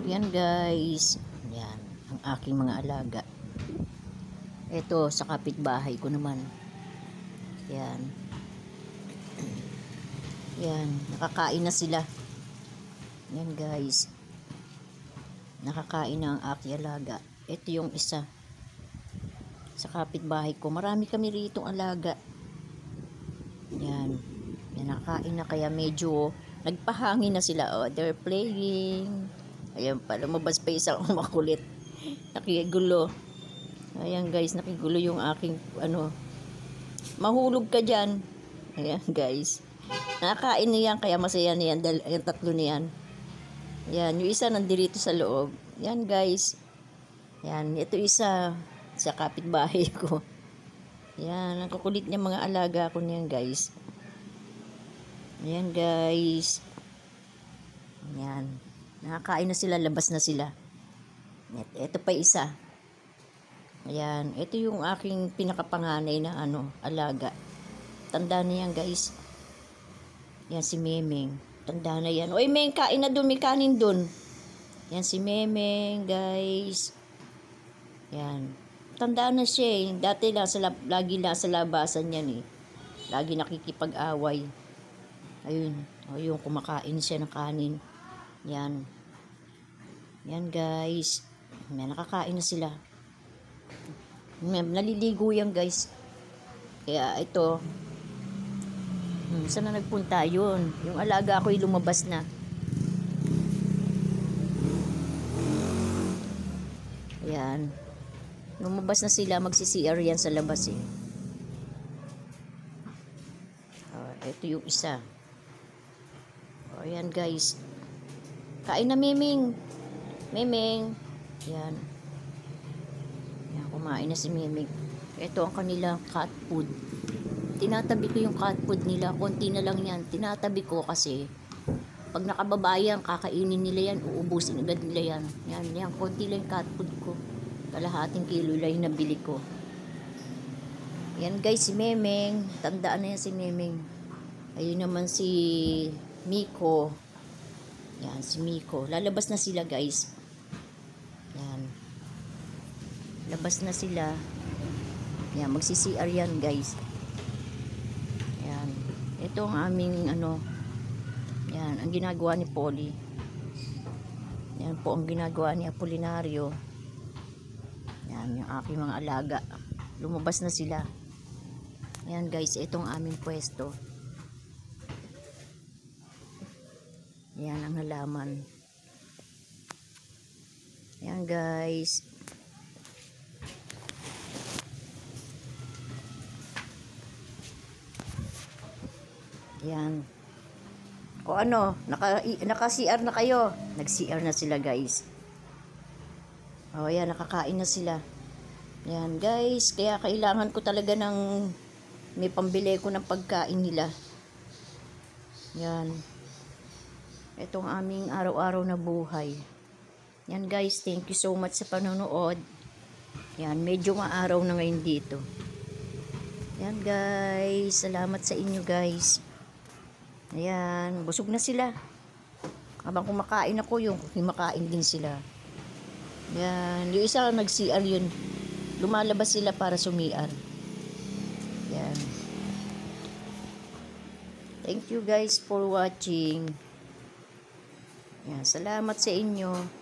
Yan guys, yan ang aking mga alaga. Ito sa kapitbahay ko naman. Yan. Yan, nakakain na sila. Yan guys. Nakakain na ang aking alaga. Ito yung isa. Sa kapitbahay ko, marami kami rito alaga. Yan. Yan, nakakain na kaya medyo nagpahangin na sila. Oh, they're playing. Ayan pa, lumabas pa isang makulit. Nakigulo. Ayan guys, nakigulo yung aking mahulog ka dyan. Ayan guys. Nakakain niyan, kaya masaya niyan. Yung tatlo niyan. Yan, yung isa nandirito sa loob. Yan guys. Yan, ito isa sa kapitbahay ko. Yan, ang kukulit niya mga alaga ko niyan guys. Ayan guys. Yan. Nakakain na sila, labas na sila. Ito pa isa. Ayan, ito yung aking pinakapanganay na alaga. Tanda na yan guys. Yan si Memeng. Tanda na yan. Oy Meng, kain na dun, may kanin dun. Yan si Memeng guys. Yan. Tanda na siya eh. Dati lagi nasa labasan yan eh. Lagi nakikipag-away. Ayun. O yung kumakain siya ng kanin. Yan. Yan guys. Yan, nakakain na sila. Naliligo yan guys. Kaya ito. Saan na nagpunta yun? Yung alaga ko ay lumabas na. Ayan. Lumabas na sila. Magsi-CR yan sa labas eh. Ito yung isa. Ayan guys. Kain na Memeng. Memeng. Yan. Yan, kumain na si Memeng. Ito ang kanilang cat food. Tinatabi ko yung cat food nila. Konti na lang yan. Tinatabi ko kasi pag nakababayan, kakainin nila yan. Uubusin agad nila yan. Yan. Konti lang yung cat food ko. Kalahating kilo lang yung nabili ko. Yan guys, si Memeng. Tandaan na yan si Memeng. Ayun naman si Miko. Yan, si Miko. Lalabas na sila guys. Yan. Labas na sila. Yan, magsi-CR yan guys. Yan. Ito ang aming yan, ang ginagawa ni Polly. Yan po ang ginagawa ni Apolinario. Yan, yung aking mga alaga. Lumabas na sila. Yan guys, itong aming pwesto. Yan ang halaman. Yan guys. Yan. O naka-CR na kayo. Nag-CR na sila guys. O yan, nakakain na sila. Yan guys, kaya kailangan ko talaga ng may pambili ko ng pagkain nila. Yan. Itong aming araw-araw na buhay. Yan guys, thank you so much sa panonood. Yan, medyo maaraw na ngayon dito. Yan guys, salamat sa inyo guys. Ayan, busog na sila. Habang kumakain ako, yung kumakain din sila. Yan, yung isa nag-CR yun. Lumalabas sila para sumiar. Yan. Thank you guys for watching. Yan, salamat sa inyo.